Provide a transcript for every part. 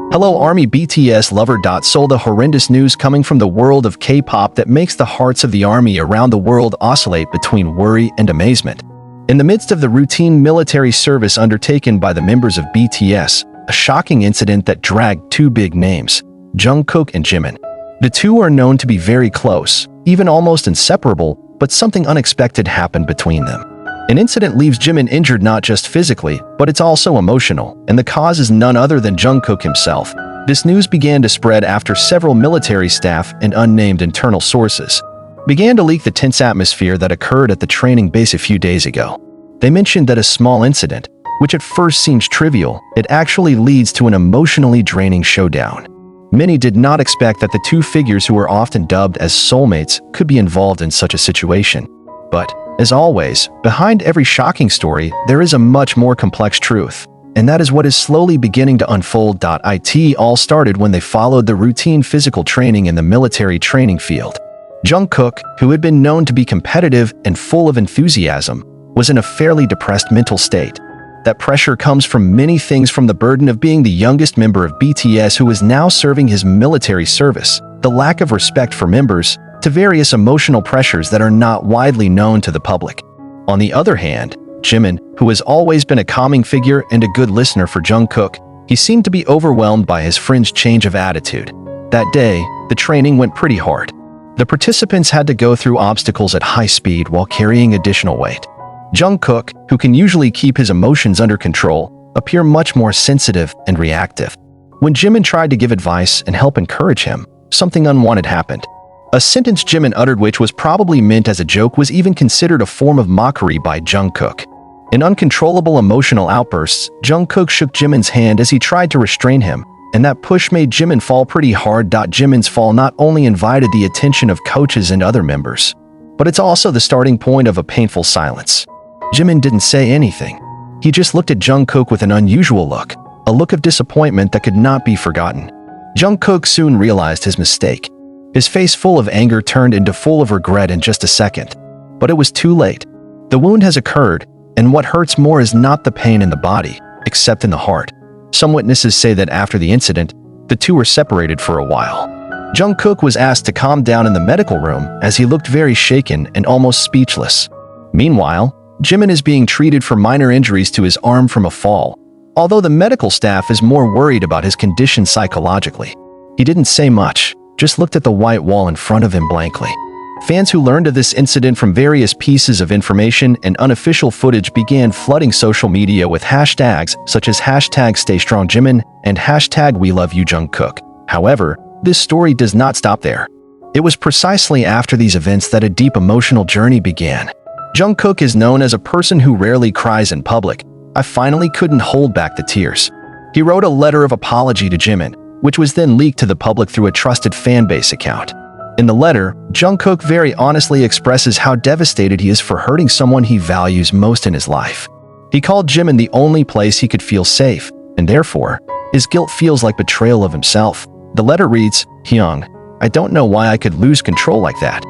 Hello Army BTS lover. So the horrendous news coming from the world of K-pop that makes the hearts of the army around the world oscillate between worry and amazement. In the midst of the routine military service undertaken by the members of BTS, a shocking incident that dragged two big names, Jungkook and Jimin. The two are known to be very close, even almost inseparable, but something unexpected happened between them. An incident leaves Jimin injured not just physically, but it's also emotional, and the cause is none other than Jungkook himself. This news began to spread after several military staff and unnamed internal sources began to leak the tense atmosphere that occurred at the training base a few days ago. They mentioned that a small incident, which at first seems trivial, it actually leads to an emotionally draining showdown. Many did not expect that the two figures who were often dubbed as soulmates could be involved in such a situation. But, as always, behind every shocking story, there is a much more complex truth. And that is what is slowly beginning to unfold. It all started when they followed the routine physical training in the military training field. Jungkook, who had been known to be competitive and full of enthusiasm, was in a fairly depressed mental state. That pressure comes from many things, from the burden of being the youngest member of BTS who is now serving his military service, the lack of respect for members, to various emotional pressures that are not widely known to the public. On the other hand, Jimin, who has always been a calming figure and a good listener for Jungkook, he seemed to be overwhelmed by his friend's change of attitude. That day, the training went pretty hard. The participants had to go through obstacles at high speed while carrying additional weight. Jungkook, who can usually keep his emotions under control, appeared much more sensitive and reactive. When Jimin tried to give advice and help encourage him, something unwanted happened. A sentence Jimin uttered, which was probably meant as a joke, was even considered a form of mockery by Jungkook. In uncontrollable emotional outbursts, Jungkook shook Jimin's hand as he tried to restrain him, and that push made Jimin fall pretty hard. Jimin's fall not only invited the attention of coaches and other members, but it's also the starting point of a painful silence. Jimin didn't say anything. He just looked at Jungkook with an unusual look, a look of disappointment that could not be forgotten. Jungkook soon realized his mistake. His face, full of anger, turned into full of regret in just a second. But it was too late. The wound has occurred, and what hurts more is not the pain in the body, except in the heart. Some witnesses say that after the incident, the two were separated for a while. Jungkook was asked to calm down in the medical room as he looked very shaken and almost speechless. Meanwhile, Jimin is being treated for minor injuries to his arm from a fall, although the medical staff is more worried about his condition psychologically. He didn't say much, just looked at the white wall in front of him blankly. Fans who learned of this incident from various pieces of information and unofficial footage began flooding social media with hashtags such as #StayStrongJimin and #WeLoveYouJungkook. However, this story does not stop there. It was precisely after these events that a deep emotional journey began. Jungkook is known as a person who rarely cries in public. I finally couldn't hold back the tears. He wrote a letter of apology to Jimin, which was then leaked to the public through a trusted fanbase account. In the letter, Jungkook very honestly expresses how devastated he is for hurting someone he values most in his life. He called Jimin the only place he could feel safe, and therefore, his guilt feels like betrayal of himself. The letter reads, "Hyung, I don't know why I could lose control like that.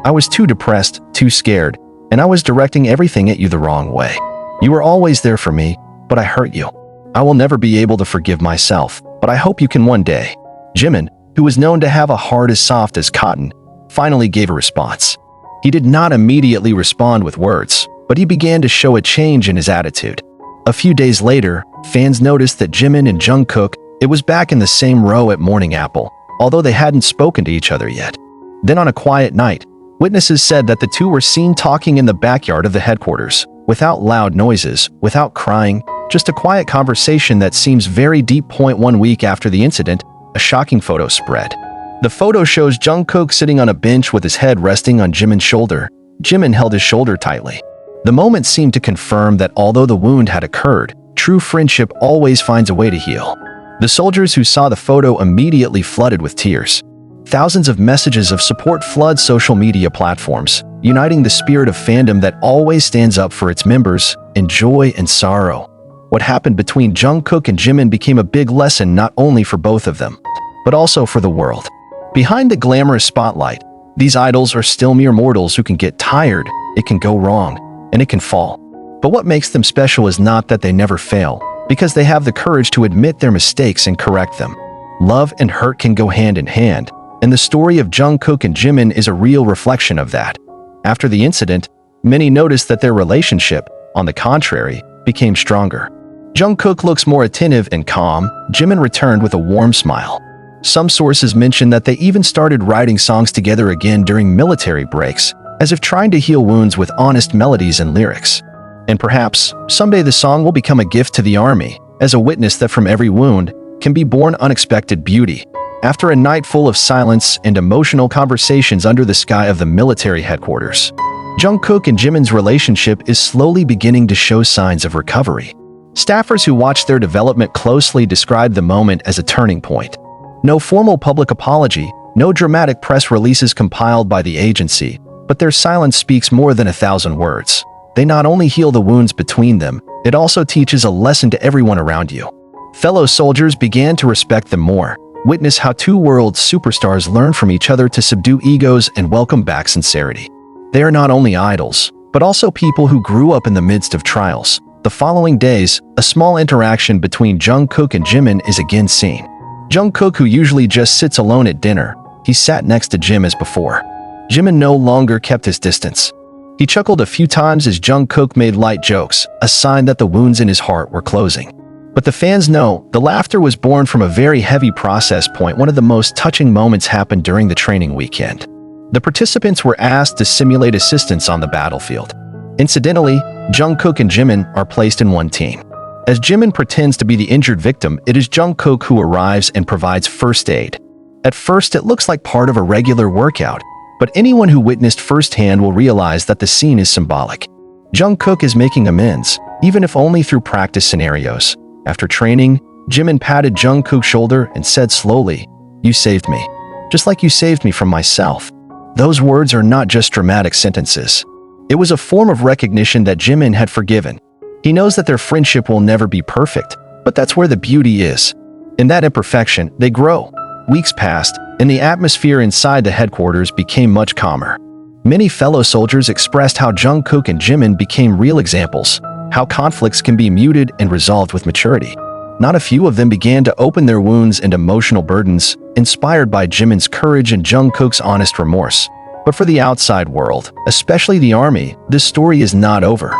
I was too depressed, too scared, and I was directing everything at you the wrong way. You were always there for me, but I hurt you. I will never be able to forgive myself, but I hope you can one day." Jimin, who was known to have a heart as soft as cotton, finally gave a response. He did not immediately respond with words, but he began to show a change in his attitude. A few days later, fans noticed that Jimin and Jungkook, it was back in the same row at Morning Apple, although they hadn't spoken to each other yet. Then on a quiet night, witnesses said that the two were seen talking in the backyard of the headquarters, without loud noises, without crying, just a quiet conversation that seems very deep. 1 week after the incident, a shocking photo spread. The photo shows Jungkook sitting on a bench with his head resting on Jimin's shoulder. Jimin held his shoulder tightly. The moment seemed to confirm that although the wound had occurred, true friendship always finds a way to heal. The soldiers who saw the photo immediately flooded with tears. Thousands of messages of support flood social media platforms, uniting the spirit of fandom that always stands up for its members in joy and sorrow. What happened between Jungkook and Jimin became a big lesson not only for both of them, but also for the world. Behind the glamorous spotlight, these idols are still mere mortals who can get tired, it can go wrong, and it can fall. But what makes them special is not that they never fail, because they have the courage to admit their mistakes and correct them. Love and hurt can go hand in hand, and the story of Jungkook and Jimin is a real reflection of that. After the incident, many noticed that their relationship, on the contrary, became stronger. Jungkook looks more attentive and calm. Jimin returned with a warm smile. Some sources mention that they even started writing songs together again during military breaks, as if trying to heal wounds with honest melodies and lyrics. And perhaps, someday the song will become a gift to the army, as a witness that from every wound can be born unexpected beauty. After a night full of silence and emotional conversations under the sky of the military headquarters, Jungkook and Jimin's relationship is slowly beginning to show signs of recovery. Staffers who watched their development closely described the moment as a turning point. No formal public apology, no dramatic press releases compiled by the agency, but their silence speaks more than 1,000 words. They not only heal the wounds between them, it also teaches a lesson to everyone around you. Fellow soldiers began to respect them more. Witness how two world superstars learn from each other to subdue egos and welcome back sincerity. They are not only idols, but also people who grew up in the midst of trials. The following days, a small interaction between Jungkook and Jimin is again seen. Jungkook, who usually just sits alone at dinner, he sat next to Jim as before. Jimin no longer kept his distance. He chuckled a few times as Jungkook made light jokes, a sign that the wounds in his heart were closing. But the fans know the laughter was born from a very heavy process point. One of the most touching moments happened during the training weekend. The participants were asked to simulate assistance on the battlefield. Incidentally, Jungkook and Jimin are placed in one team. As Jimin pretends to be the injured victim, it is Jungkook who arrives and provides first aid. At first, it looks like part of a regular workout, but anyone who witnessed firsthand will realize that the scene is symbolic. Jungkook is making amends, even if only through practice scenarios. After training, Jimin patted Jungkook's shoulder and said slowly, "You saved me, just like you saved me from myself." Those words are not just dramatic sentences. It was a form of recognition that Jimin had forgiven. He knows that their friendship will never be perfect, but that's where the beauty is. In that imperfection, they grow. Weeks passed, and the atmosphere inside the headquarters became much calmer. Many fellow soldiers expressed how Jungkook and Jimin became real examples, how conflicts can be muted and resolved with maturity. Not a few of them began to open their wounds and emotional burdens, inspired by Jimin's courage and Jungkook's honest remorse. But for the outside world, especially the army, this story is not over.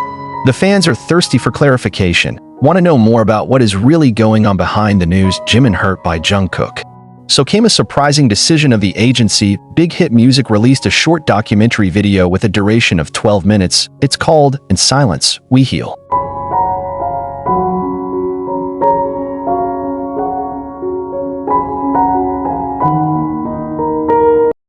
The fans are thirsty for clarification, want to know more about what is really going on behind the news. Jimin hurt by Jungkook. So came a surprising decision of the agency. Big Hit Music released a short documentary video with a duration of 12 minutes. It's called "In Silence, We Heal."